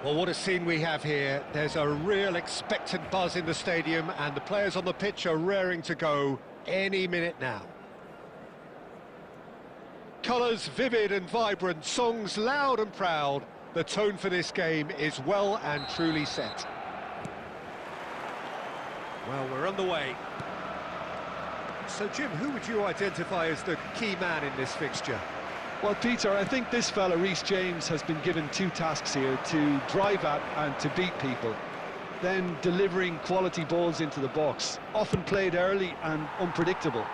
Well, what a scene we have here. There's a real expectant buzz in the stadium, and the players on the pitch are raring to go any minute now. Colours vivid and vibrant, songs loud and proud. The tone for this game is well and truly set. Well, we're underway. So, Jim, who would you identify as the key man in this fixture? Well, Peter, I think this fella, Reece James, has been given two tasks here: to drive at and to beat people. Then delivering quality balls into the box, often played early and unpredictable.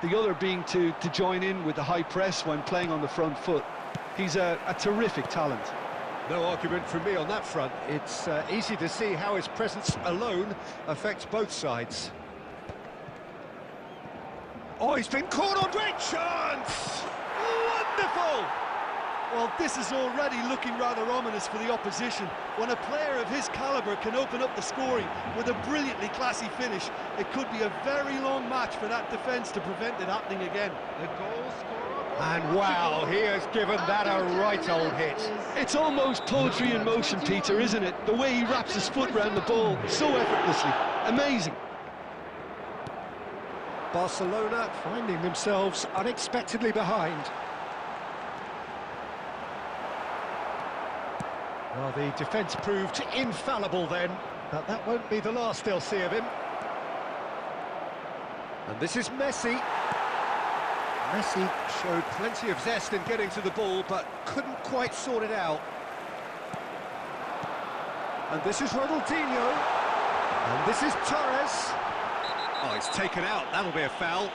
The other being to join in with the high press when playing on the front foot. He's a terrific talent. No argument from me on that front. It's easy to see how his presence alone affects both sides. Oh, he's been caught on great chance! Wonderful! Well, this is already looking rather ominous for the opposition. When a player of his calibre can open up the scoring with a brilliantly classy finish, it could be a very long match for that defence to prevent it happening again. The goal scorer... And wow, he has given that a right old hit. It's almost poetry in motion, Peter, isn't it? The way he wraps his foot around the ball so effortlessly. Amazing. Barcelona finding themselves unexpectedly behind. Well, the defence proved infallible then, but that won't be the last they'll see of him. And this is Messi. Messi showed plenty of zest in getting to the ball, but couldn't quite sort it out. And this is Ronaldinho. And this is Torres. Oh, he's taken out. That'll be a foul.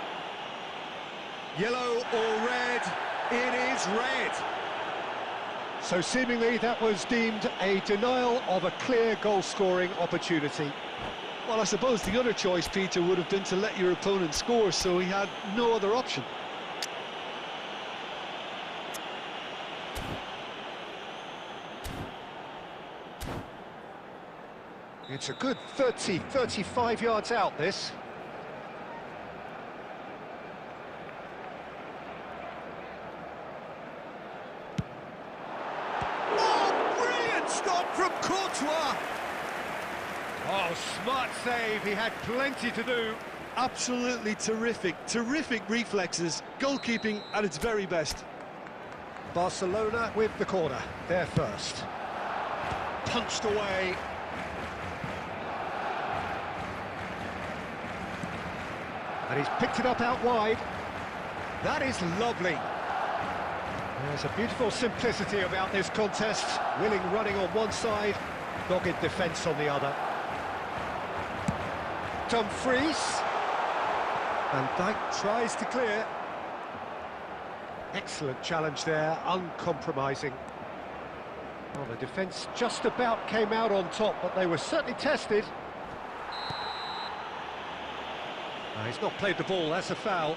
Yellow or red? It is red. So seemingly that was deemed a denial of a clear goal-scoring opportunity. Well, I suppose the other choice, Peter, would have been to let your opponent score, so he had no other option. It's a good 35 yards out, this. From Courtois. Oh, smart save. He had plenty to do. Absolutely terrific reflexes, goalkeeping at its very best. Barcelona with the corner, they're first. Punched away. And he's picked it up out wide. That is lovely. There's a beautiful simplicity about this contest. Willing running on one side, dogged defence on the other. Dumfries. Van Dijk tries to clear. Excellent challenge there, uncompromising. Well, the defence just about came out on top, but they were certainly tested. He's not played the ball, that's a foul.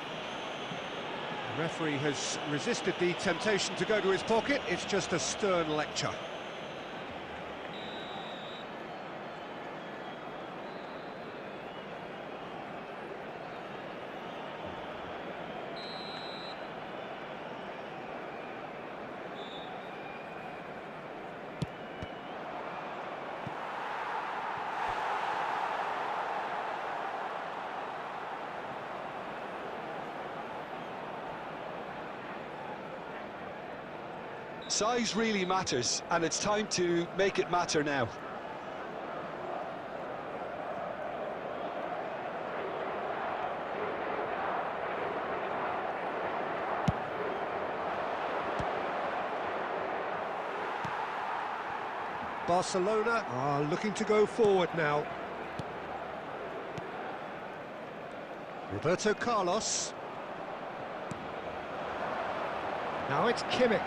The referee has resisted the temptation to go to his pocket. It's just a stern lecture. Size really matters, and it's time to make it matter now. Barcelona are looking to go forward now. Roberto Carlos. Now it's Kimmich.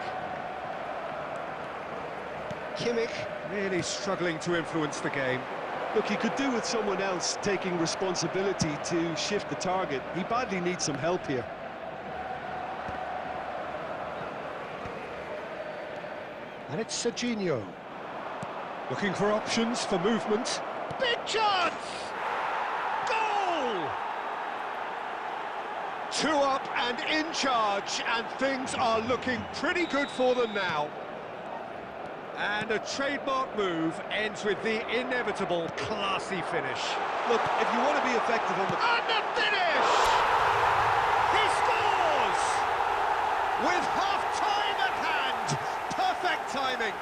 Kimmich really struggling to influence the game. Look, he could do with someone else taking responsibility to shift the target. He badly needs some help here. And it's Serginho. Looking for options for movement. Big chance! Goal! 2 up and in charge, and things are looking pretty good for them now. And a trademark move ends with the inevitable classy finish. Look, if you want to be effective on the... And the finish! He scores! With half-time at hand! Perfect timing!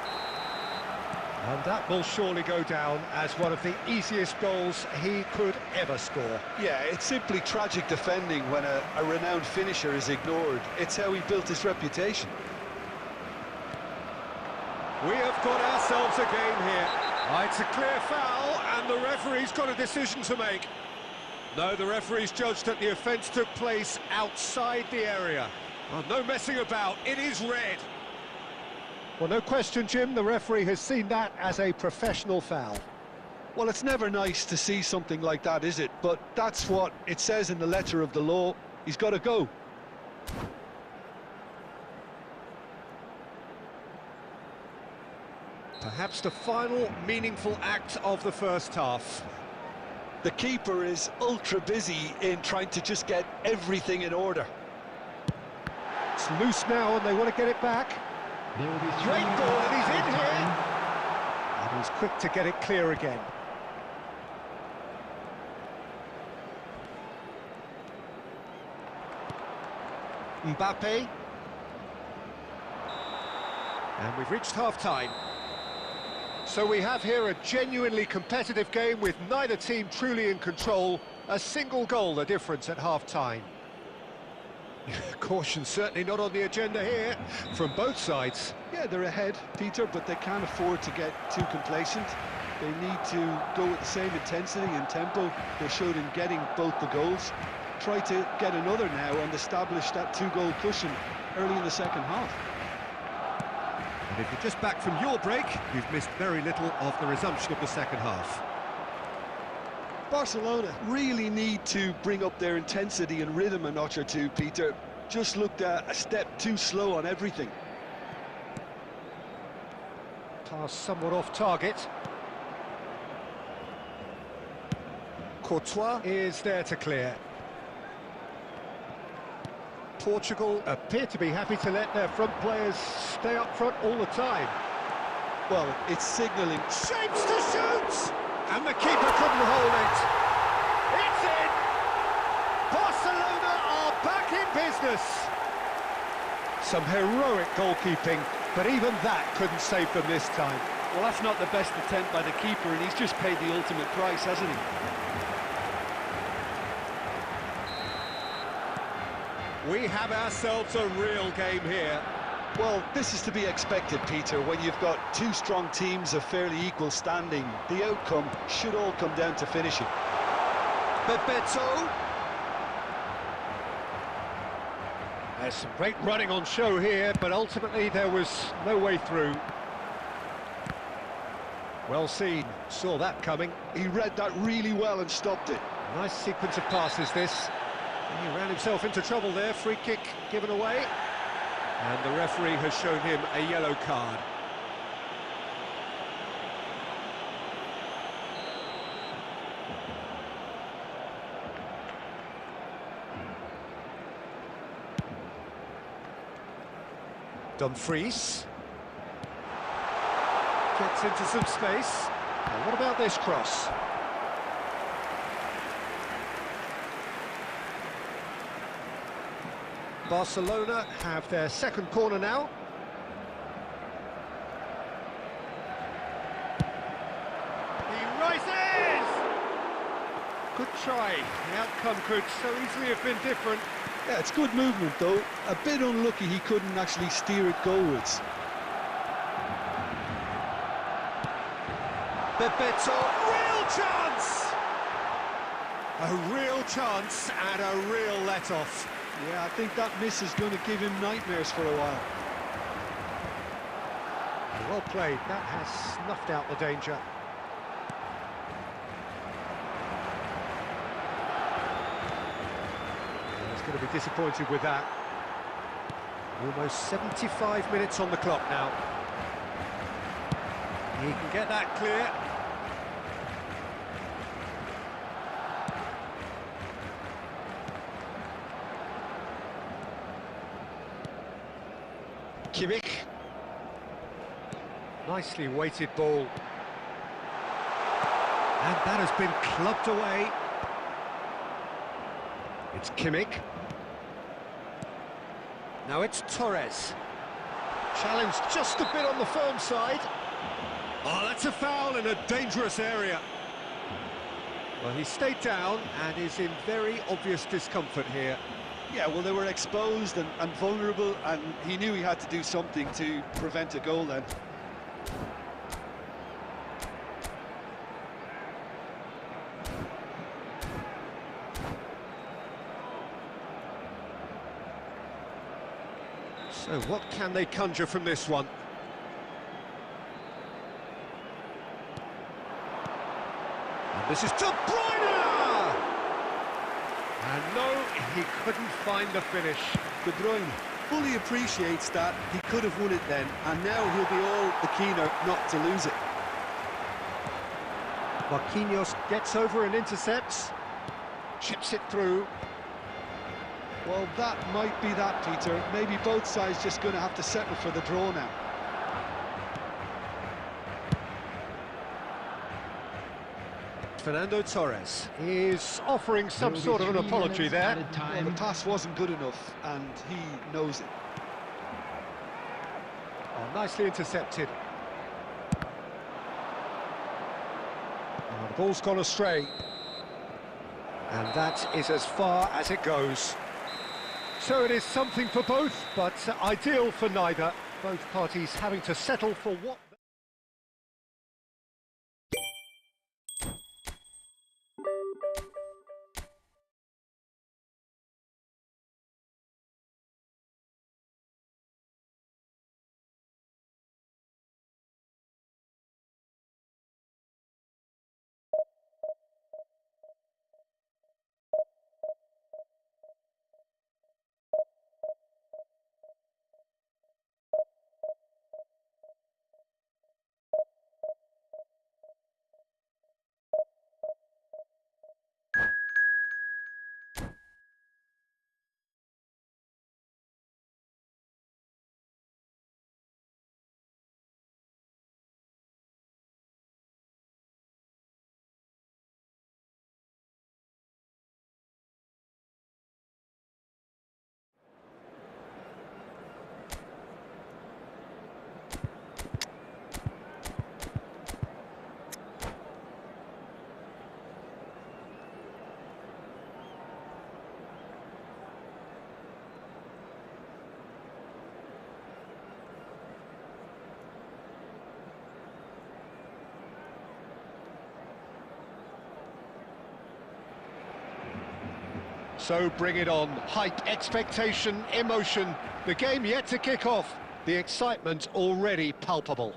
And that will surely go down as one of the easiest goals he could ever score. Yeah, it's simply tragic defending when a renowned finisher is ignored. It's how he built his reputation. We have got ourselves a game here. It's a clear foul, and the referee's got a decision to make. No, the referee's judged that the offence took place outside the area. Oh, no messing about, it is red. Well, no question, Jim, the referee has seen that as a professional foul. Well, it's never nice to see something like that, is it? But that's what it says in the letter of the law. He's got to go. Perhaps the final meaningful act of the first half. The keeper is ultra busy in trying to just get everything in order. It's loose now and they want to get it back. Great ball, and he's in here. And he's quick to get it clear again. Mbappe. And we've reached half-time. So we have here a genuinely competitive game with neither team truly in control. A single goal the difference at half-time. Caution certainly not on the agenda here from both sides. Yeah, they're ahead, Peter, but they can't afford to get too complacent. They need to go with the same intensity and tempo they showed in getting both the goals. Try to get another now and establish that two-goal cushion early in the second half. And if you're just back from your break, you've missed very little of the resumption of the second half. Barcelona really need to bring up their intensity and rhythm a notch or two, Peter. Just looked a step too slow on everything. Pass somewhat off target. Courtois is there to clear. Portugal appear to be happy to let their front players stay up front all the time. Well, it's signalling. Shapes to shoot! And the keeper couldn't hold it. It's in! Barcelona are back in business. Some heroic goalkeeping, but even that couldn't save them this time. Well, that's not the best attempt by the keeper, and he's just paid the ultimate price, hasn't he? We have ourselves a real game here. Well, this is to be expected, Peter, when you've got two strong teams of fairly equal standing. The outcome should all come down to finishing. Bebeto. There's some great running on show here, but ultimately there was no way through. Well seen, saw that coming. He read that really well and stopped it. Nice sequence of passes this. He ran himself into trouble there, free kick given away. And the referee has shown him a yellow card. Dumfries. Gets into some space. And what about this cross? Barcelona have their second corner now. He rises! Good try. The outcome could so easily have been different. Yeah, it's good movement, though. A bit unlucky he couldn't actually steer it goalwards. Bebeto, real chance! A real chance and a real let-off. Yeah, I think that miss is going to give him nightmares for a while. Well played, that has snuffed out the danger. He's going to be disappointed with that. Almost 75 minutes on the clock now. He can get that clear. Kimmich. Nicely weighted ball. And that has been clubbed away. It's Kimmich. Now it's Torres. Challenged just a bit on the firm side. Oh, that's a foul in a dangerous area. Well, he stayed down and is in very obvious discomfort here. Yeah, well, they were exposed and vulnerable, and he knew he had to do something to prevent a goal then. So what can they conjure from this one? And this is De Bruyne! And no, he couldn't find the finish. De Bruyne fully appreciates that he could have won it then, and now he'll be all the keener not to lose it. Marquinhos gets over and intercepts. Chips it through. Well, that might be that, Peter. Maybe both sides just going to have to settle for the draw now. Fernando Torres is offering some sort of an apology there. Well, the pass wasn't good enough, and he knows it. Oh, nicely intercepted. Oh, the ball's gone astray. And that is as far as it goes. So it is something for both, but ideal for neither. Both parties having to settle for what... So bring it on. Hype, expectation, emotion. The game yet to kick off. The excitement already palpable.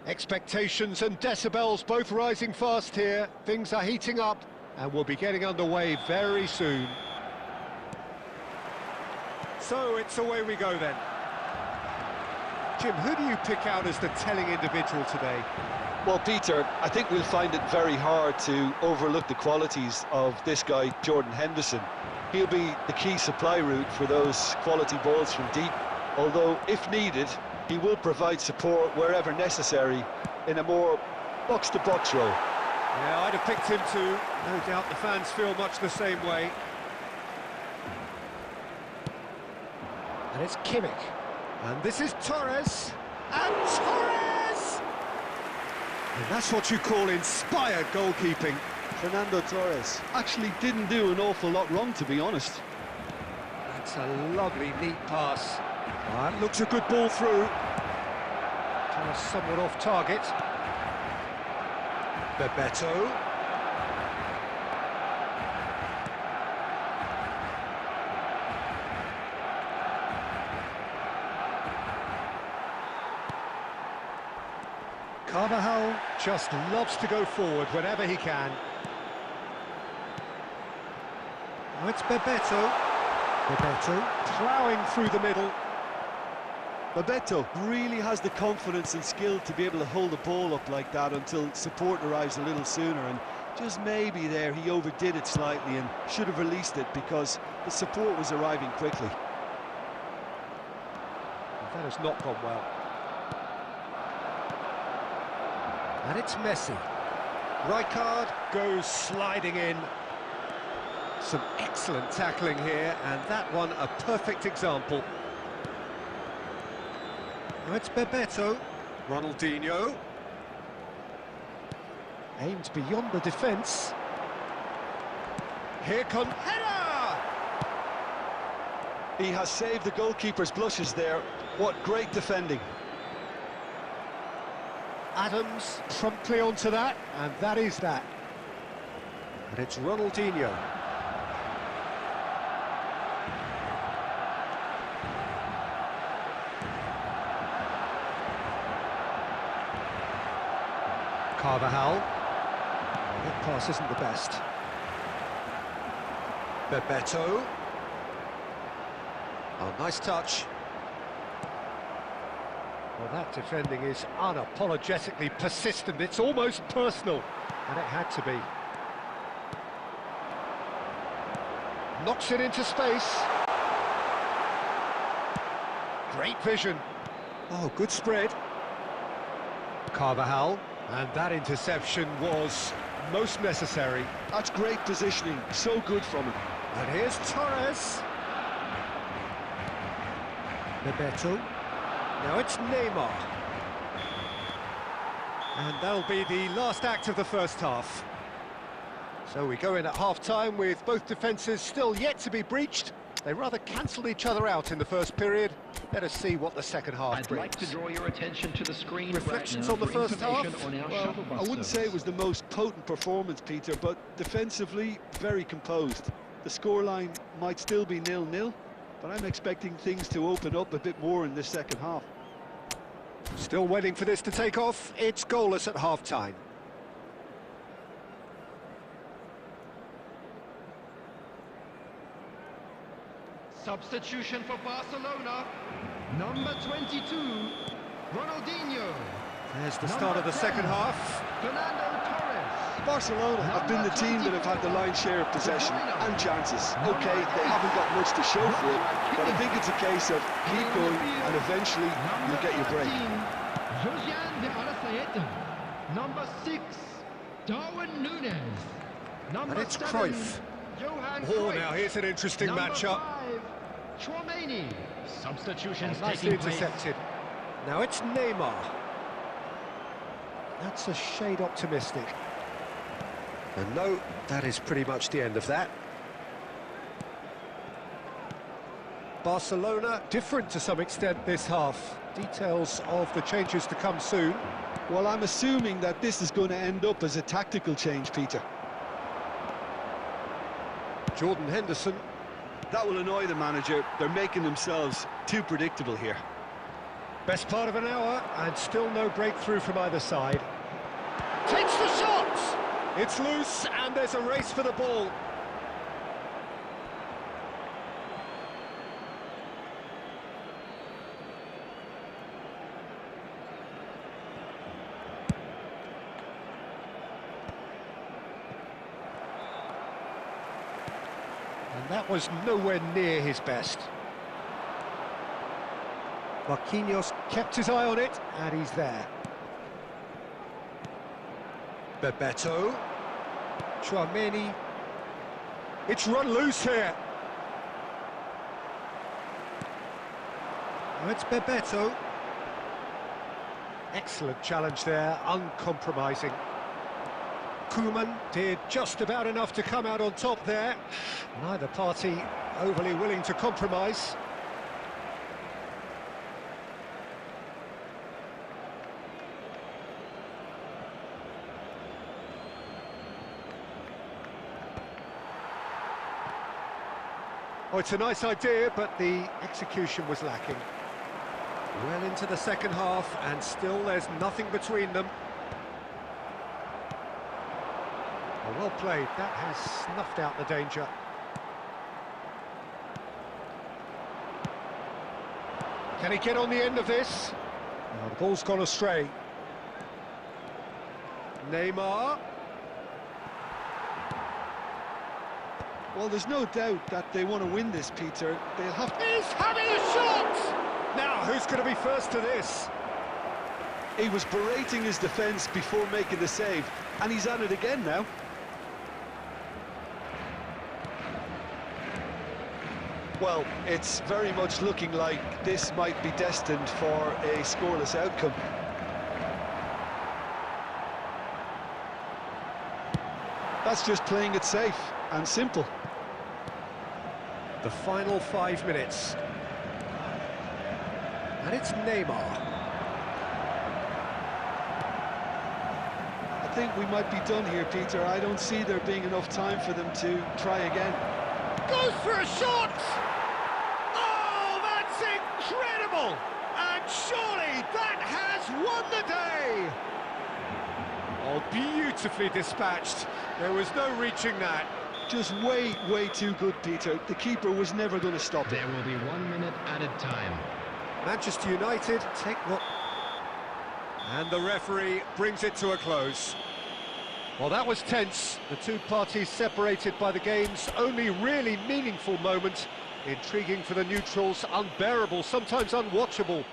Expectations and decibels both rising fast here. Things are heating up and we'll be getting underway very soon. So it's away we go then. Jim, who do you pick out as the telling individual today? Well, Peter, I think we'll find it very hard to overlook the qualities of this guy, Jordan Henderson. He'll be the key supply route for those quality balls from deep, although, if needed, he will provide support wherever necessary in a more box-to-box role. Yeah, I'd have picked him too. No doubt the fans feel much the same way. And it's Kimmich. And this is Torres. And Torres! And that's what you call inspired goalkeeping. Fernando Torres actually didn't do an awful lot wrong, to be honest. That's a lovely, neat pass. That looks a good ball through. Torres somewhat off target. Bebeto. Carvajal just loves to go forward whenever he can. Now it's Bebeto. Bebeto ploughing through the middle. Bebeto really has the confidence and skill to be able to hold the ball up like that until support arrives a little sooner, and just maybe there he overdid it slightly and should have released it because the support was arriving quickly. That has not gone well. And it's Messi. Rijkaard goes sliding in. Some excellent tackling here, and that one a perfect example. Now it's Bebeto. Ronaldinho. Aimed beyond the defence. Here comes header! He has saved the goalkeeper's blushes there. What great defending. Adams promptly onto that, and that is that. And it's Ronaldinho. Carvajal. That pass isn't the best. Bebeto. Oh, nice touch. Well, that defending is unapologetically persistent. It's almost personal, and it had to be. Knocks it into space. Great vision. Oh, good spread. Carvajal. And that interception was most necessary. That's great positioning, so good from him. And here's Torres. Bebeto. Now it's Neymar. And that'll be the last act of the first half. So we go in at half-time with both defences still yet to be breached. They rather cancelled each other out in the first period. Let us see what the second half brings. I'd like to draw your attention to the screen. Reflections right now on the first half? Well, I wouldn't say it was the most potent performance, Peter, but defensively, very composed. The scoreline might still be 0-0, but I'm expecting things to open up a bit more in this second half. Still waiting for this to take off. It's goalless at half-time. Substitution for Barcelona, number 22, Ronaldinho. There's the start of the second half. Fernando Torres. Barcelona have been the team that have had the lion's share of possession and chances. OK, they haven't got much to show for it, but I think it's a case of keep going and eventually you'll get your break. Josiane de Arrascaeta. Number 6, Darwin Núñez. Number And it's 7, Cruyff. Johan Oh, Cruyff. now here's an interesting Number matchup. 5, Chouameni. Substitutions Nicely taking place. intercepted. Now it's Neymar. That's a shade optimistic. And no, that is pretty much the end of that. Barcelona different to some extent this half. Details of the changes to come soon. Well, I'm assuming that this is going to end up as a tactical change, Peter. Jordan Henderson. That will annoy the manager. They're making themselves too predictable here. Best part of an hour, and still no breakthrough from either side. Takes the shot! It's loose, and there's a race for the ball. And that was nowhere near his best. Marquinhos kept his eye on it, and he's there. Bebeto. Chouameni. It's run loose here. Now it's Bebeto. Excellent challenge there, uncompromising. Koeman did just about enough to come out on top there. Neither party overly willing to compromise. Oh, it's a nice idea, but the execution was lacking. Well into the second half, and still there's nothing between them. Oh, well played, that has snuffed out the danger. Can he get on the end of this? Oh, the ball's gone astray. Neymar. Well, there's no doubt that they want to win this, Peter. They'll have to... He's having a shot! Now, who's going to be first to this? He was berating his defence before making the save, and he's at it again now. Well, it's very much looking like this might be destined for a scoreless outcome. That's just playing it safe and simple. The final 5 minutes. And it's Neymar. I think we might be done here, Peter. I don't see there being enough time for them to try again. Goes for a shot! Oh, that's incredible! And surely that has won the day! Oh, beautifully dispatched. There was no reaching that. Just way too good, Peter. The keeper was never going to stop it. There will be 1 minute added time. Manchester United take what... And the referee brings it to a close. Well, that was tense. The two parties separated by the game's only really meaningful moment. Intriguing for the neutrals, unbearable, sometimes unwatchable.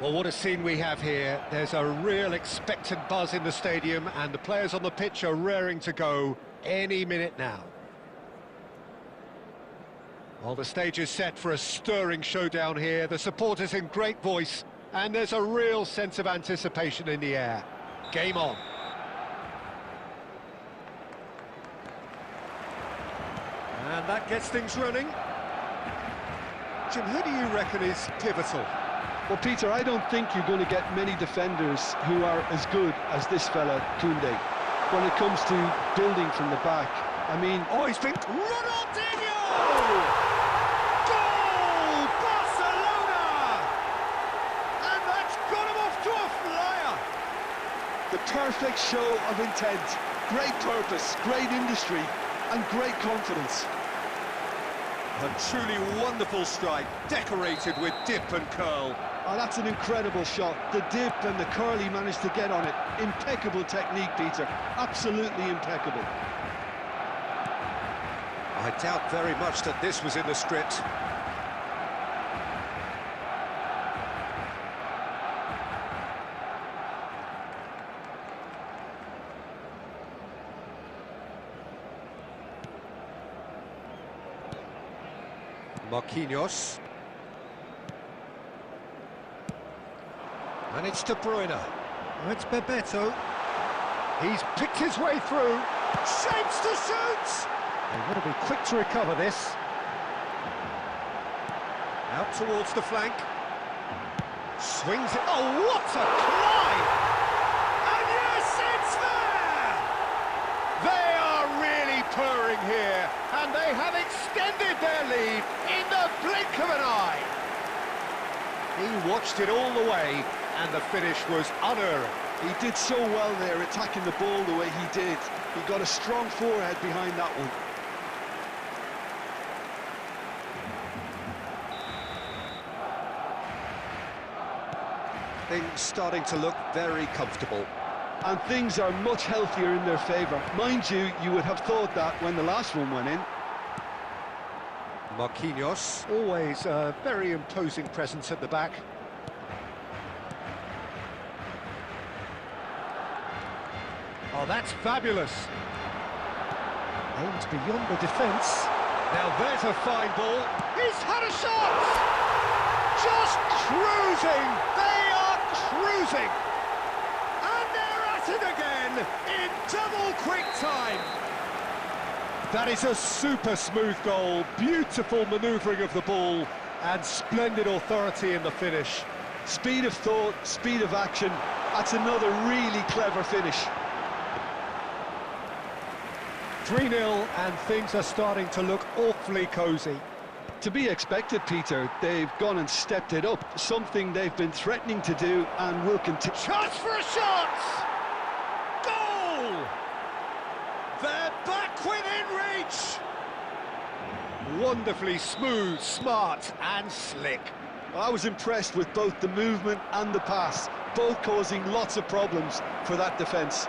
Well, what a scene we have here. There's a real expectant buzz in the stadium, and the players on the pitch are raring to go any minute now. Well, the stage is set for a stirring showdown here. The supporters in great voice, and there's a real sense of anticipation in the air. Game on. And that gets things running. Jim, who do you reckon is pivotal? Well, Peter, I don't think you're going to get many defenders who are as good as this fella, Koundé. When it comes to building from the back, I mean... Oh, he's been... Ronaldinho! Goal! Barcelona! And that's got him off to a flyer! The perfect show of intent. Great purpose, great industry, and great confidence. A truly wonderful strike, decorated with dip and curl. Oh, that's an incredible shot. The dip and the curl he managed to get on it. Impeccable technique, Peter. Absolutely impeccable. I doubt very much that this was in the script. Marquinhos. And it's De Bruyne. Oh, it's Bebeto. He's picked his way through. Shapes to shoot! They want to be quick to recover this. Out towards the flank. Swings it. Oh, what a climb! And yes, it's there! They are really purring here, and they have extended their lead in the blink of an eye. He watched it all the way, and the finish was unerring. He did so well there, attacking the ball the way he did. He got a strong forehead behind that one. Things starting to look very comfortable. And things are much healthier in their favour. Mind you, you would have thought that when the last one went in. Marquinhos, always a very imposing presence at the back. Oh, that's fabulous. Aimed beyond the defence. Now there's a fine ball. He's had a shot! Just cruising! They are cruising! And they're at it again in double quick time. That is a super smooth goal. Beautiful manoeuvring of the ball and splendid authority in the finish. Speed of thought, speed of action. That's another really clever finish. 3-0 and things are starting to look awfully cosy. To be expected, Peter. They've gone and stepped it up, something they've been threatening to do and will continue. Chance for a shot! Goal! They're back within reach! Wonderfully smooth, smart and slick. I was impressed with both the movement and the pass, both causing lots of problems for that defence.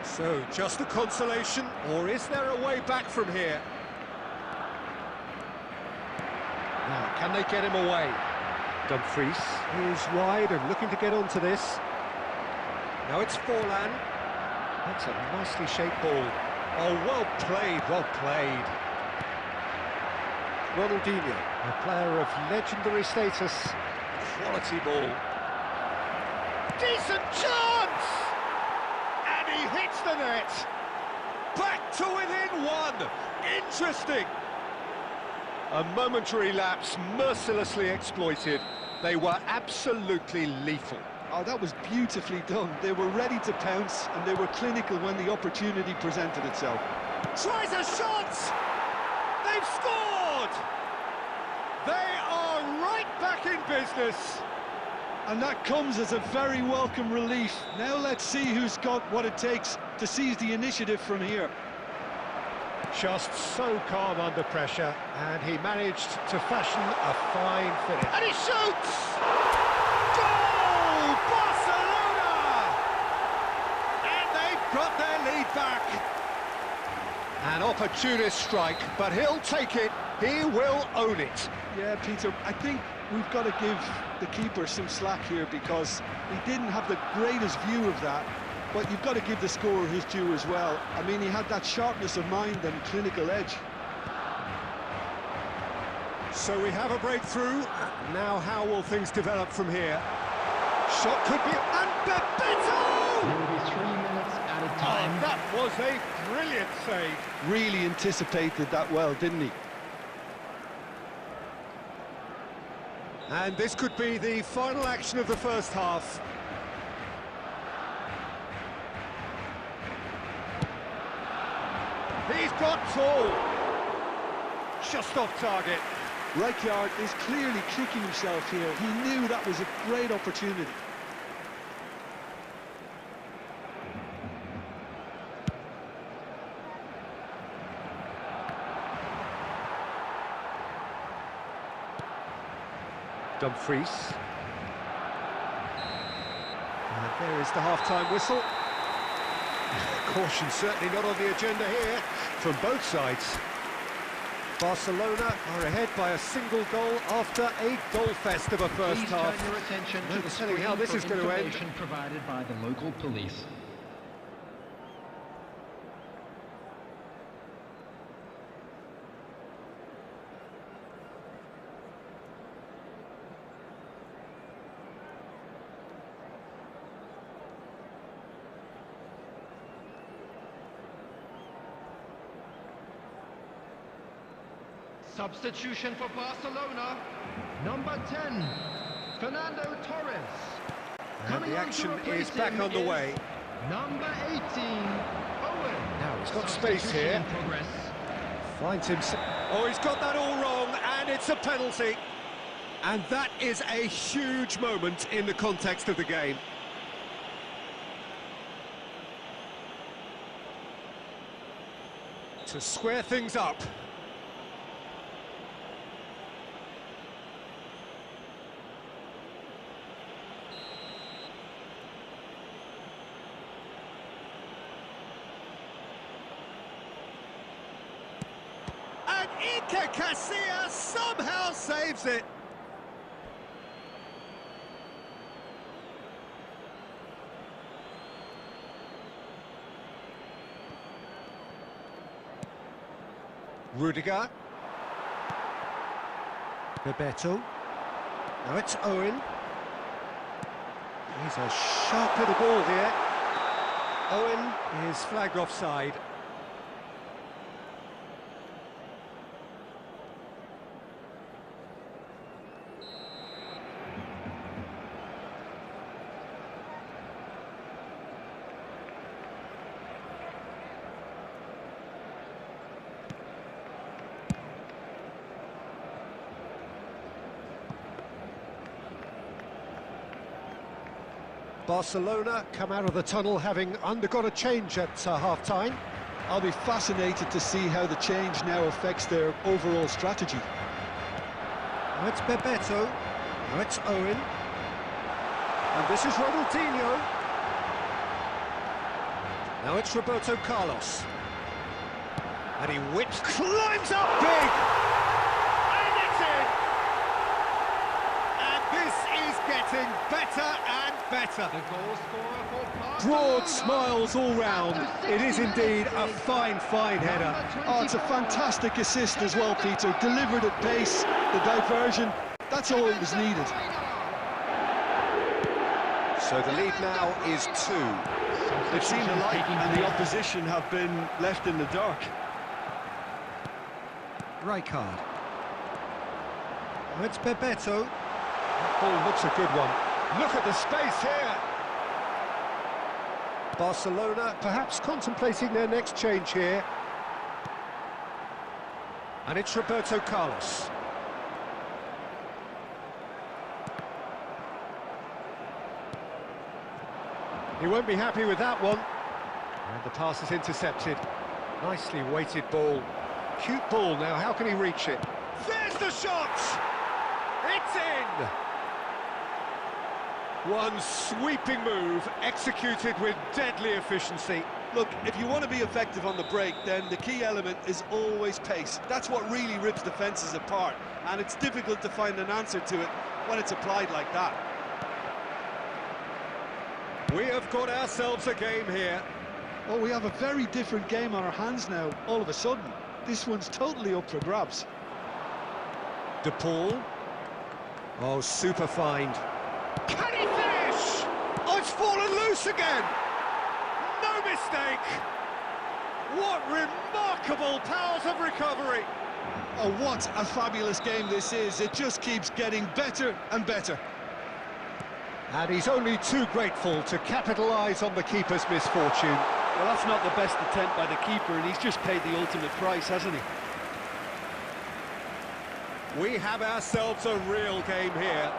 So, just a consolation, or is there a way back from here? Now, can they get him away? Dumfries is wide and looking to get onto this. Now it's Forlan. That's a nicely shaped ball. Oh, well played, well played. Ronaldinho, a player of legendary status. Quality ball. Decent chance! And he hits the net. Back to within one. Interesting. A momentary lapse mercilessly exploited. They were absolutely lethal. Oh, that was beautifully done. They were ready to pounce and they were clinical when the opportunity presented itself. Tries a shot! They've scored! They are right back in business. And that comes as a very welcome relief. Now let's see who's got what it takes to seize the initiative from here. Just so calm under pressure, and he managed to fashion a fine finish. And he shoots! Goal! Barcelona! And they've got their lead back. An opportunist strike, but he'll take it. He will own it. Yeah, Peter, I think we've got to give the keeper some slack here because he didn't have the greatest view of that. But you've got to give the scorer his due as well. I mean, he had that sharpness of mind and clinical edge. So we have a breakthrough. Now how will things develop from here? Shot could be... And Bebeto! There will be 3 minutes added time. Oh, that was a brilliant save. Really anticipated that well, didn't he? And this could be the final action of the first half. He's got tall. Just off target. Rijkaard is clearly kicking himself here. He knew that was a great opportunity. Dumfries. And there is the half-time whistle. Caution certainly not on the agenda here from both sides. Barcelona are ahead by a single goal after a goal fest of a first Please half. turn your attention to No the telling screen how this for is going to end. information provided by the local police. Substitution for Barcelona. Number 10, Fernando Torres. And the action is back on the way. Number 18, Owen. Now he's got space here. Progress. Finds himself. Oh, he's got that all wrong, and it's a penalty. And that is a huge moment in the context of the game. To square things up. And Iker Casillas somehow saves it. Rudiger. Bebeto. Now it's Owen. He's a sharp little ball here. Owen is flagged offside. Barcelona come out of the tunnel having undergone a change at half-time. I'll be fascinated to see how the change now affects their overall strategy. Now it's Bebeto. Now it's Owen. And this is Ronaldinho. Now it's Roberto Carlos. And he whips, climbs up big! And it's in! And this is getting better and better. The goal scorer for Barcelona. Broad smiles all round. It is indeed a fine, fine header. Oh, it's a fantastic assist as well, Peter. Delivered at pace, the diversion, that's all that was needed. So the lead now is 2. They've seen the light and the opposition have been left in the dark. Rijkaard. Now it's Bebeto. That ball looks a good one. Look at the space here. Barcelona perhaps contemplating their next change here. And it's Roberto Carlos. He won't be happy with that one. And the pass is intercepted. Nicely weighted ball. Cute ball now, how can he reach it? There's the shot! It's in! One sweeping move, executed with deadly efficiency. Look, if you want to be effective on the break, then the key element is always pace. That's what really rips defences apart, and it's difficult to find an answer to it when it's applied like that. We have got ourselves a game here. Well, we have a very different game on our hands now, all of a sudden. This one's totally up for grabs. De Paul. Oh, super find. Can he finish? Oh, it's fallen loose again. No mistake. What remarkable powers of recovery. Oh, what a fabulous game this is. It just keeps getting better and better. And he's only too grateful to capitalise on the keeper's misfortune. Well, that's not the best attempt by the keeper, and he's just paid the ultimate price, hasn't he? We have ourselves a real game here.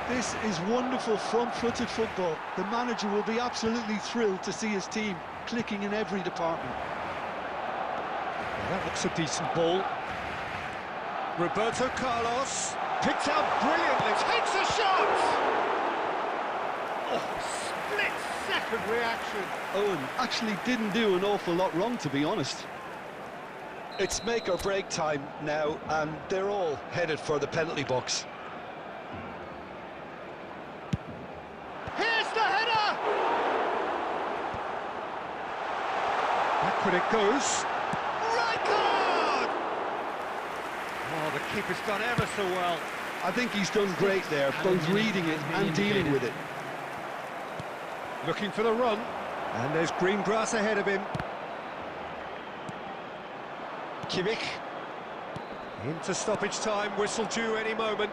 This is wonderful front-footed football. The manager will be absolutely thrilled to see his team clicking in every department. Well, that looks a decent ball. Roberto Carlos picked out brilliantly, takes a shot! Oh, split-second reaction. Owen actually didn't do an awful lot wrong, to be honest. It's make or break time now, and they're all headed for the penalty box. Here's the header! Backward it goes. Rijkaard! Oh, the keeper's done ever so well. I think he's done great there, both reading it and dealing with it. Looking for the run, and there's green grass ahead of him. Kimmich. Into stoppage time, whistle due any moment.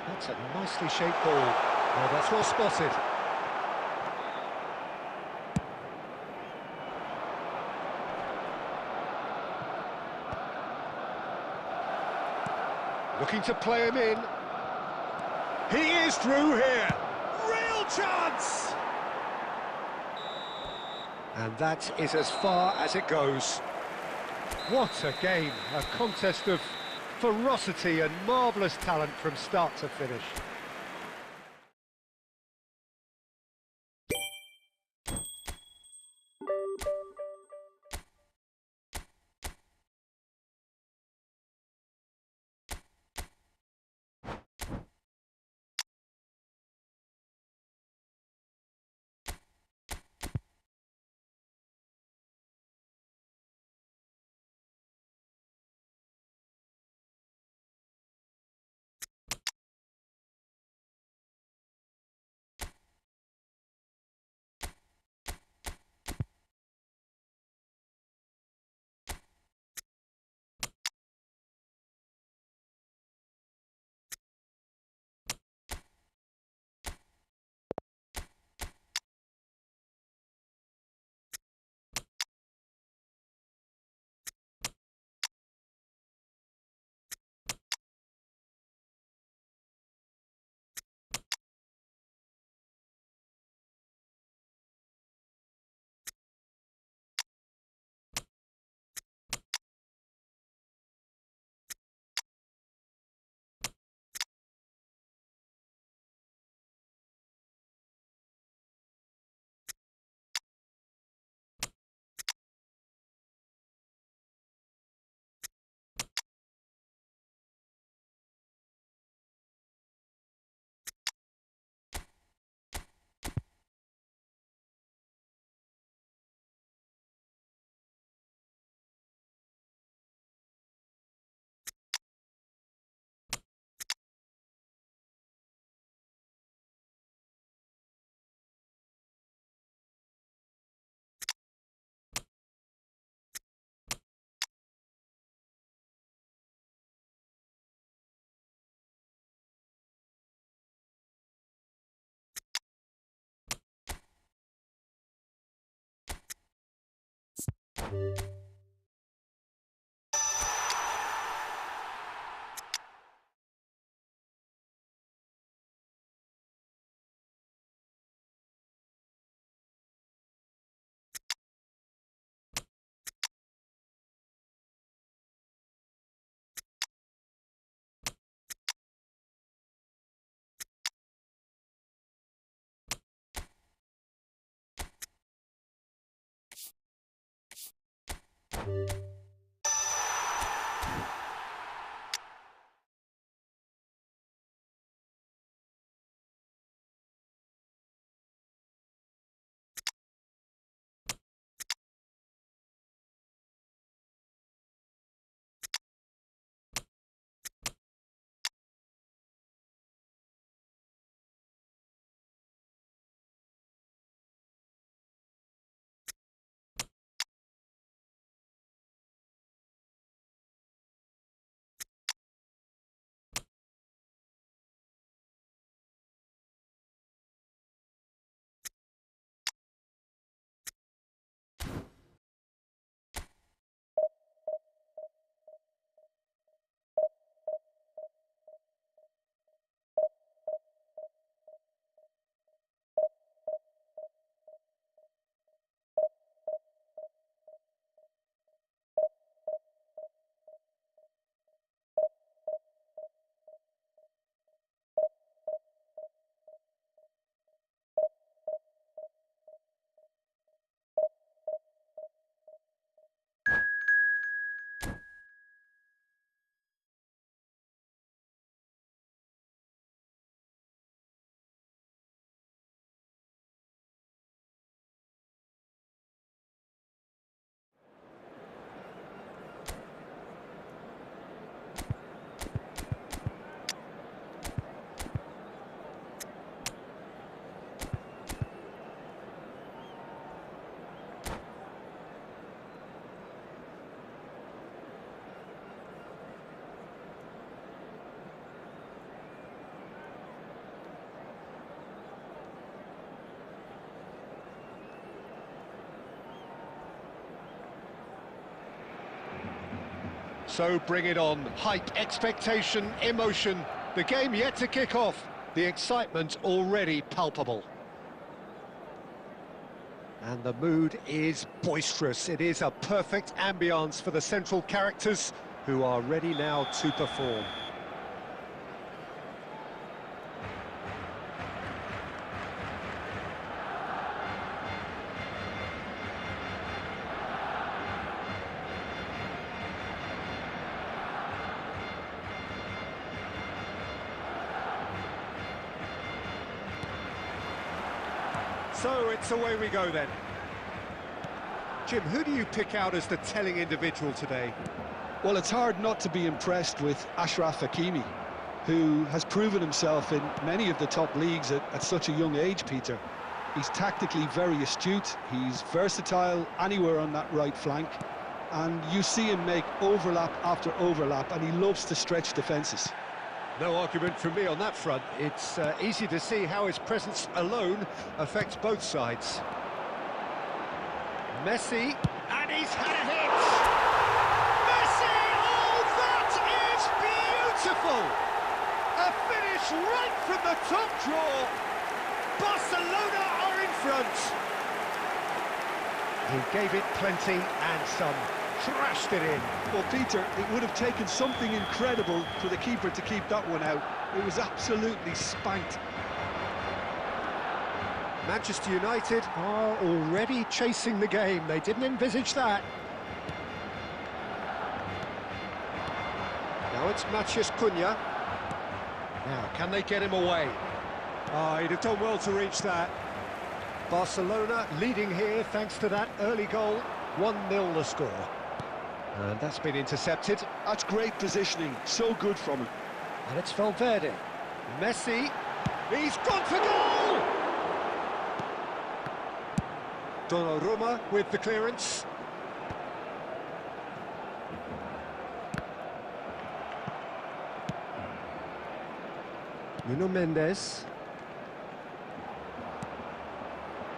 That's a nicely shaped ball. Well, that's well spotted. Looking to play him in. He is through here. Real chance! And that is as far as it goes. What a game. A contest of ferocity and marvellous talent from start to finish. So bring it on. Hype, expectation, emotion. The game yet to kick off. The excitement already palpable. And the mood is boisterous. It is a perfect ambience for the central characters who are ready now to perform. So it's away we go then. Jim, who do you pick out as the telling individual today? Well, it's hard not to be impressed with Achraf Hakimi, who has proven himself in many of the top leagues at such a young age, Peter. He's tactically very astute, he's versatile anywhere on that right flank, and you see him make overlap after overlap, and he loves to stretch defences. No argument from me on that front. It's easy to see how his presence alone affects both sides. Messi, and he's had a hit! Messi! Oh, that is beautiful! A finish right from the top draw! Barcelona are in front! He gave it plenty and some. Thrashed it in. Well, Peter, it would have taken something incredible for the keeper to keep that one out. It was absolutely spanked. Manchester United are already chasing the game. They didn't envisage that. Now it's Matheus Cunha. Now, can they get him away? Oh, he'd have done well to reach that. Barcelona leading here thanks to that early goal. 1-0 the score. And that's been intercepted. That's great positioning, so good from him. And it's Valverde. Messi, he's gone for goal! Donnarumma with the clearance. Nuno Mendes.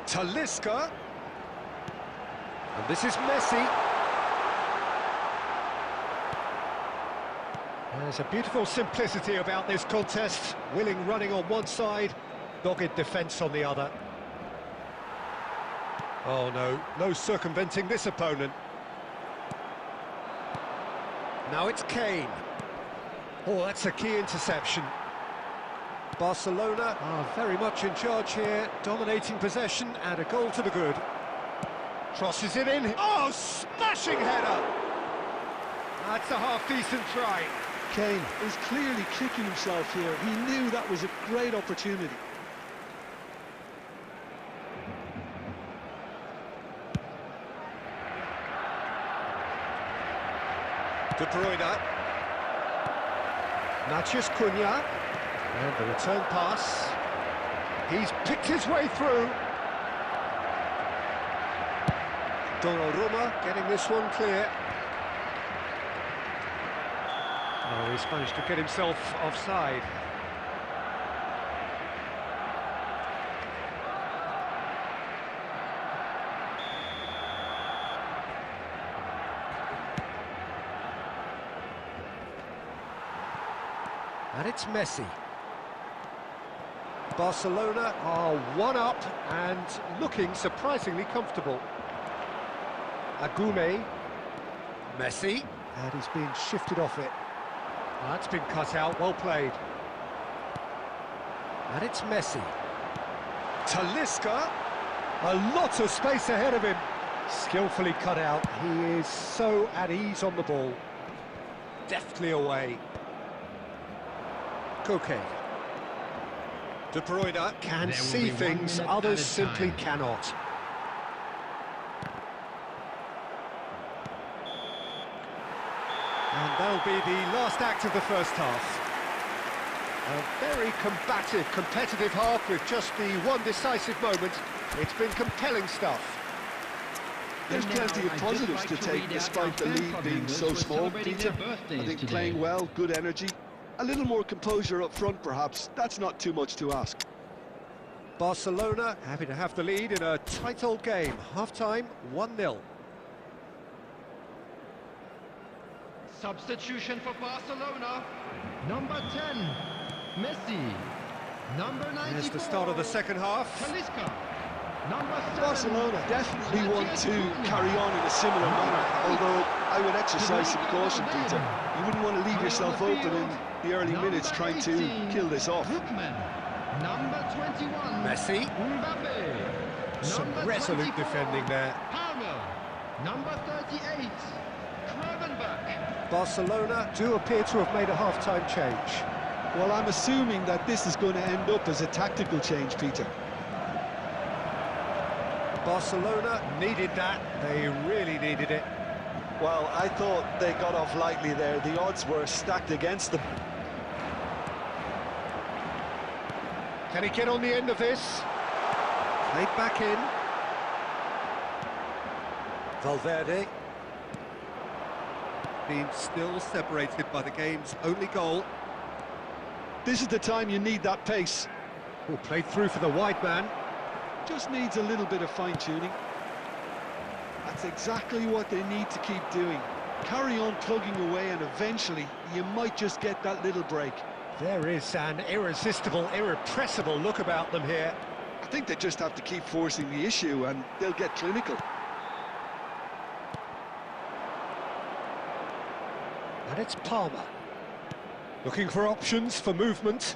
Talisca. And this is Messi. There's a beautiful simplicity about this contest. Willing running on one side, dogged defence on the other. Oh no, no circumventing this opponent. Now it's Kane. Oh, that's a key interception. Barcelona are very much in charge here, dominating possession and a goal to the good. Crosses it in. Oh, smashing header! That's a half-decent try. Kane is clearly kicking himself here. He knew that was a great opportunity. De Bruyne. Matheus Cunha. And the return pass. He's picked his way through. Donnarumma getting this one clear. Oh, he's managed to get himself offside. And it's Messi. Barcelona are one up and looking surprisingly comfortable. Agume. Messi. And he's being shifted off it. That's been cut out, well played. And it's Messi. Talisca. A lot of space ahead of him. Skillfully cut out. He is so at ease on the ball. Deftly away. Koke. De Bruyne can see things others simply cannot. And that'll be the last act of the first half. A very combative, competitive half with just the one decisive moment. It's been compelling stuff. There's plenty of positives to take despite the lead being so small, Peter. I think playing well, good energy. A little more composure up front, perhaps. That's not too much to ask. Barcelona happy to have the lead in a tight old game. Half-time, 1-0. Substitution for Barcelona. Number 10, Messi. Number 94. Here's the start of the second half. Talisca. Number 7. Barcelona definitely want to carry on in a similar manner, although I would exercise some caution, Peter. You wouldn't want to leave yourself open in the early minutes trying to kill this off. Lookman. Number 21. Messi. Mbappe. Some Number resolute 24, defending there. Palmer. Number 38. Kravenbach. Barcelona do appear to have made a half-time change. Well, I'm assuming that this is going to end up as a tactical change, Peter. Barcelona needed that. They really needed it. Well, I thought they got off lightly there. The odds were stacked against them. Can he get on the end of this? Played back in. Valverde. Being still separated by the game's only goal. This is the time you need that pace. Oh, played through for the wide man. Just needs a little bit of fine-tuning. That's exactly what they need to keep doing. Carry on plugging away and eventually you might just get that little break. There is an irresistible, irrepressible look about them here. I think they just have to keep forcing the issue and they'll get clinical. And it's Palmer. Looking for options for movement.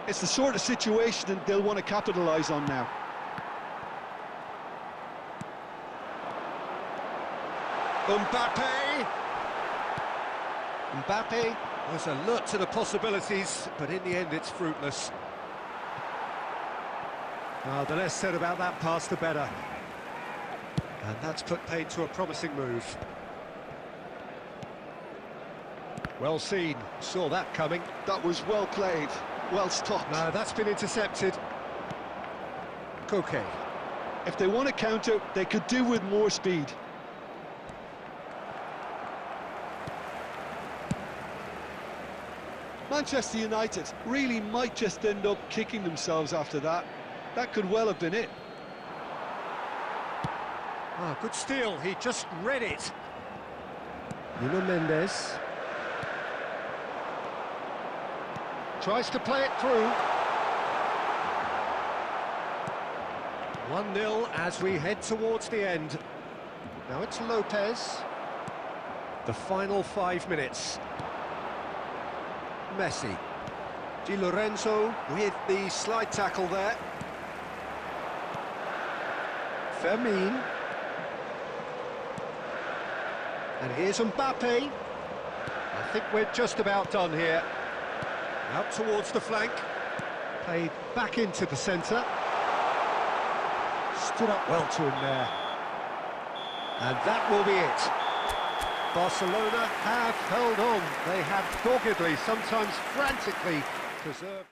It's the sort of situation that they'll want to capitalise on now. Mbappe! Mbappe was alert to the possibilities, but in the end it's fruitless. The less said about that pass, the better. And that's put paid to a promising move. Well seen, saw that coming. That was well played, well stopped. No, that's been intercepted. Koke. If they want to counter, they could do with more speed. Manchester United really might just end up kicking themselves after that. That could well have been it. Good steal, he just read it. Nuno Mendes. Tries to play it through. 1-0 as we head towards the end. Now it's Lopez. The final 5 minutes. Messi. Di Lorenzo with the slide tackle there. Fermin. And here's Mbappe. I think we're just about done here. Out towards the flank. Played back into the centre. Stood up well to him there. And that will be it. Barcelona have held on. They have doggedly, sometimes frantically, preserved.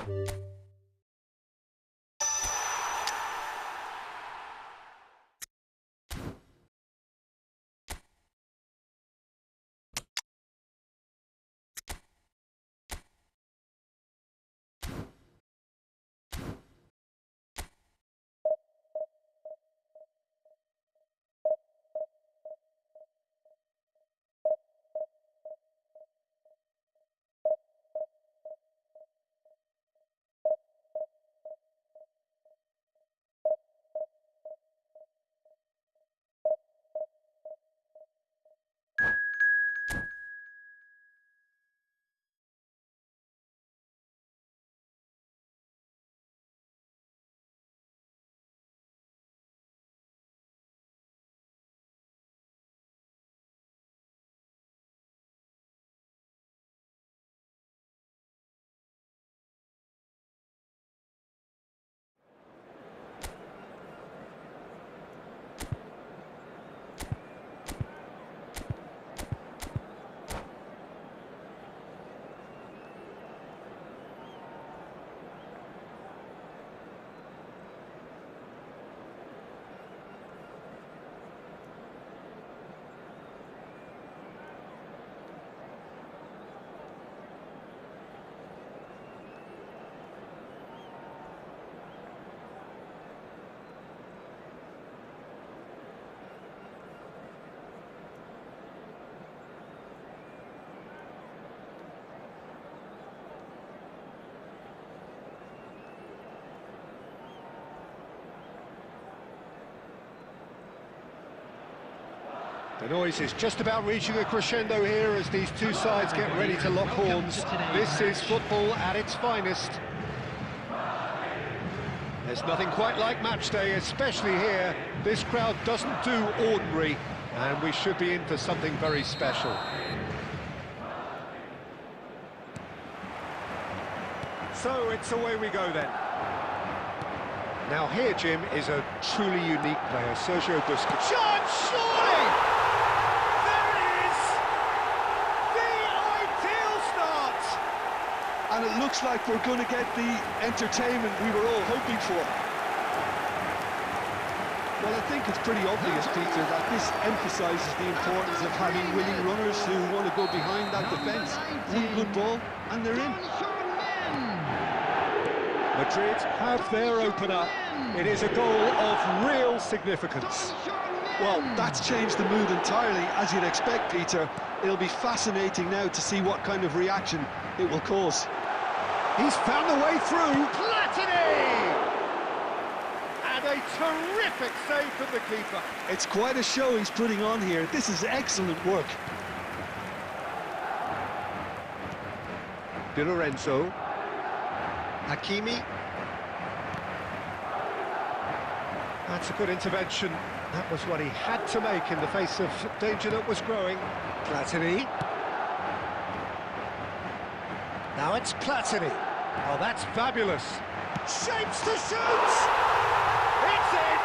The noise is just about reaching a crescendo here as these two sides get ready to lock horns. This is football at its finest. There's nothing quite like match day, especially here. This crowd doesn't do ordinary, and we should be in for something very special. So it's away we go then. Now here, Jim, is a truly unique player, Sergio Busquets. Shot, surely! There it is! The ideal start! And it looks like we're going to get the entertainment we were all hoping for. Well, I think it's pretty obvious, Peter, that this emphasises the importance of having willing runners who want to go behind that defence. One good ball, and they're in. Madrid have their opener. It is a goal of real significance. Well, that's changed the mood entirely, as you'd expect, Peter. It'll be fascinating now to see what kind of reaction it will cause. He's found the way through. Platini! And a terrific save from the keeper. It's quite a show he's putting on here. This is excellent work. Di Lorenzo. Hakimi. That's a good intervention. That was what he had to make in the face of danger that was growing. Platini. Now it's Platini. Oh, that's fabulous. Shapes to shoot! It's in!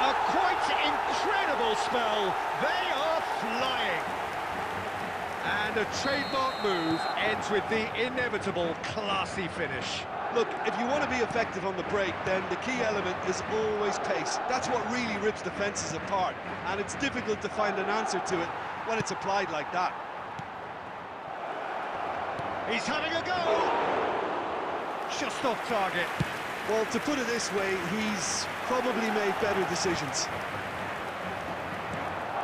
A quite incredible spell. They are flying. And a trademark move ends with the inevitable classy finish. Look, if you want to be effective on the break, then the key element is always pace. That's what really rips defences apart, and it's difficult to find an answer to it when it's applied like that. He's having a go! Just off target. Well, to put it this way, he's probably made better decisions.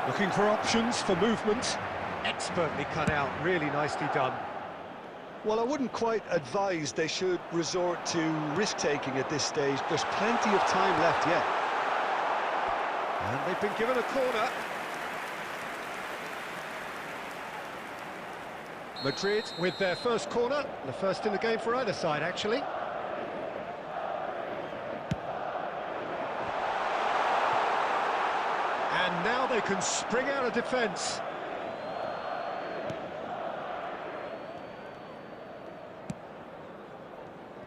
Looking for options for movement. Expertly cut out, really nicely done. Well, I wouldn't quite advise they should resort to risk-taking at this stage. There's plenty of time left yet. And they've been given a corner. Madrid with their first corner, the first in the game for either side, actually. And now they can spring out of defence.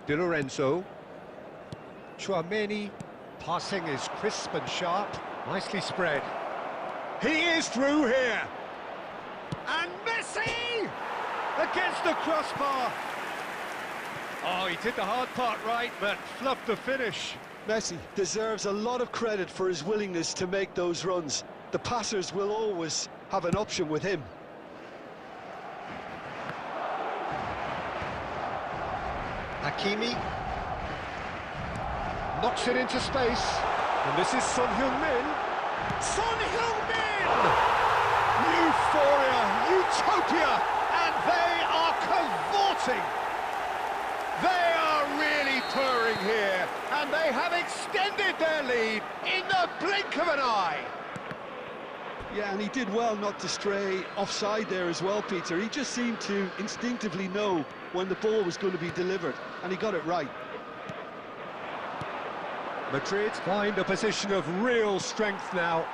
Di Lorenzo. Tchouameni. Passing is crisp and sharp. Nicely spread. He is through here. And Messi! Against the crossbar. Oh, he did the hard part right, but fluffed the finish. Messi deserves a lot of credit for his willingness to make those runs. The passers will always have an option with him. Hakimi knocks it into space, and this is Son Heung-min. Son Heung-min! Euphoria, utopia, and they are cavorting. They are really purring here, and they have extended their lead in the blink of an eye. Yeah, and he did well not to stray offside there as well, Peter. He just seemed to instinctively know when the ball was going to be delivered, and he got it right. Madrid find a position of real strength now.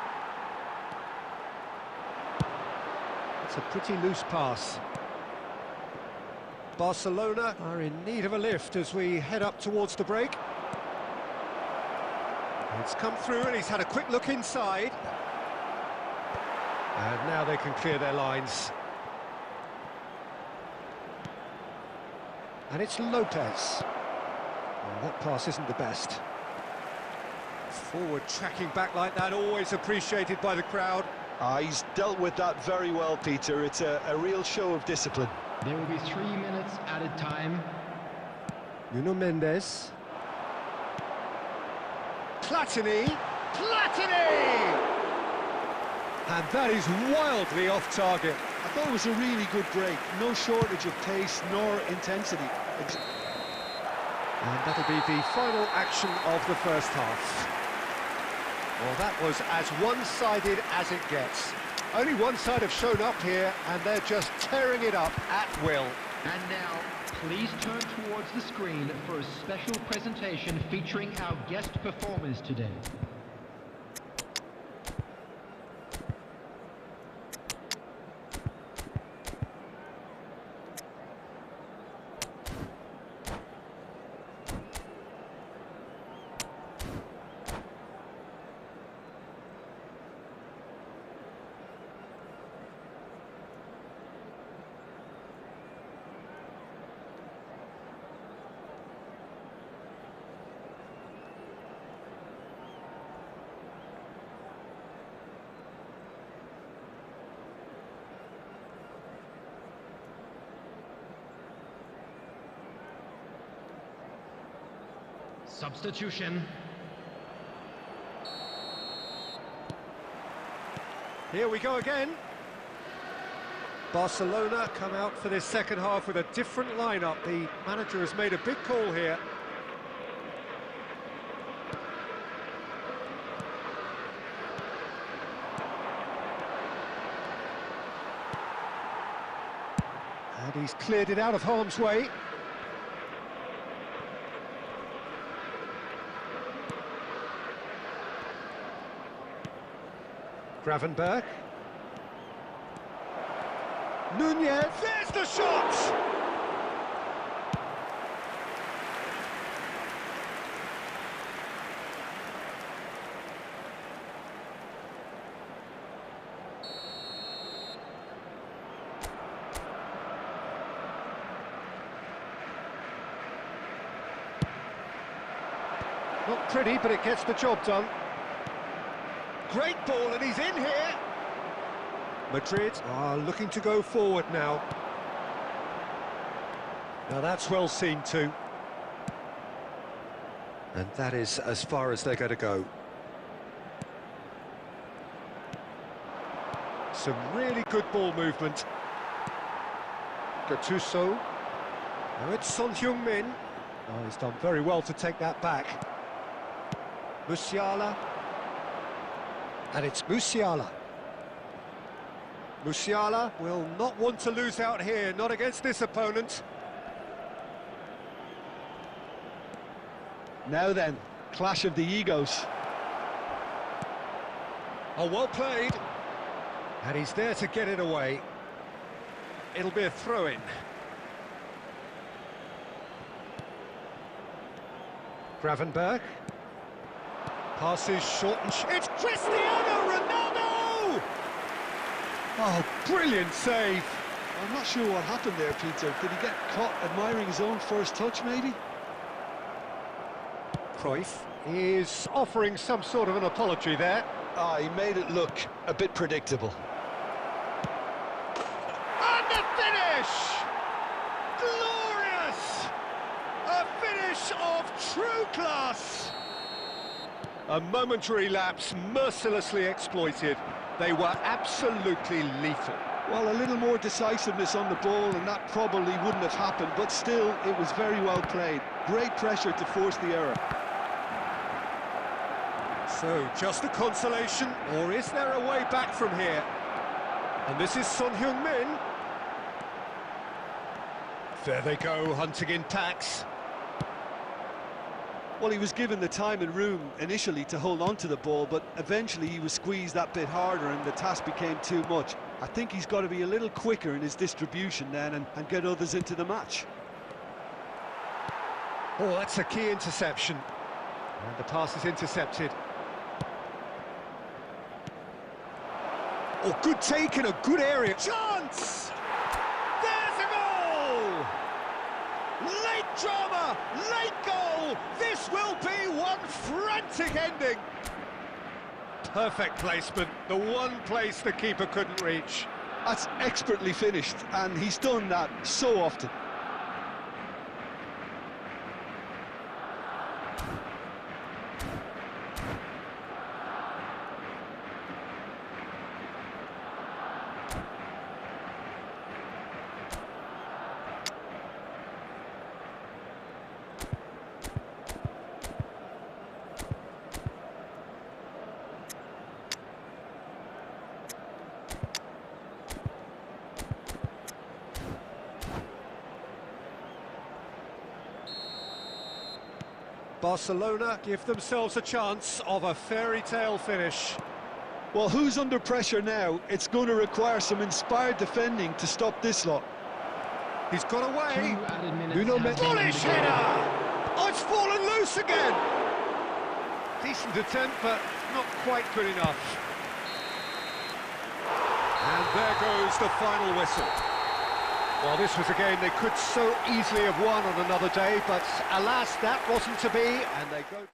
It's a pretty loose pass. Barcelona are in need of a lift as we head up towards the break. It's come through and he's had a quick look inside. And now they can clear their lines. And it's Lopez. Well, that pass isn't the best. Forward tracking back like that, always appreciated by the crowd. He's dealt with that very well, Peter. It's a real show of discipline. There will be 3 minutes added time. Nuno Mendes. Platini! And that is wildly off target. I thought it was a really good break. No shortage of pace nor intensity. And that'll be the final action of the first half. Well, that was as one-sided as it gets. Only one side have shown up here, and they're just tearing it up at will. And now, please turn towards the screen for a special presentation featuring our guest performers today. Substitution. Here we go again. Barcelona come out for this second half with a different lineup. The manager has made a big call here. And he's cleared it out of harm's way. Gravenberch. Nunez, there's the shot! Not pretty, but it gets the job done. Great ball, and he's in here. Madrid are looking to go forward now. Now that's well seen too. And that is as far as they're going to go. Some really good ball movement. Gattuso. Now it's Son Heung-min. Oh, he's done very well to take that back. Musiala. And it's Musiala. Musiala will not want to lose out here, not against this opponent. Now then, clash of the egos. Oh, well played. And he's there to get it away. It'll be a throw-in. Gravenberch. Passes short and it's Cristiano Ronaldo! Oh, brilliant save. I'm not sure what happened there, Peter. Did he get caught admiring his own first touch, maybe? Cruyff is offering some sort of an apology there. Ah, he made it look a bit predictable. And the finish! Glorious! A finish of true class! A momentary lapse mercilessly exploited. They were absolutely lethal. Well, a little more decisiveness on the ball and that probably wouldn't have happened, but still, it was very well played. Great pressure to force the error. So, just a consolation, or is there a way back from here? And this is Son Heung-min. There they go, hunting in packs. Well, he was given the time and room initially to hold on to the ball, but eventually he was squeezed that bit harder and the task became too much. I think he's got to be a little quicker in his distribution then and get others into the match. Oh, that's a key interception. And the pass is intercepted. Oh, good take in a good area. Chance! There's a goal! Late drama, late goal! This will be one frantic ending. Perfect placement, the one place the keeper couldn't reach. That's expertly finished, and he's done that so often. Barcelona give themselves a chance of a fairy tale finish. Well, who's under pressure now? It's going to require some inspired defending to stop this lot. He's got away. Nuno Bullish header! Oh, it's fallen loose again! Decent attempt, but not quite good enough. And there goes the final whistle. Well, this was a game they could so easily have won on another day, but alas, that wasn't to be, and they go...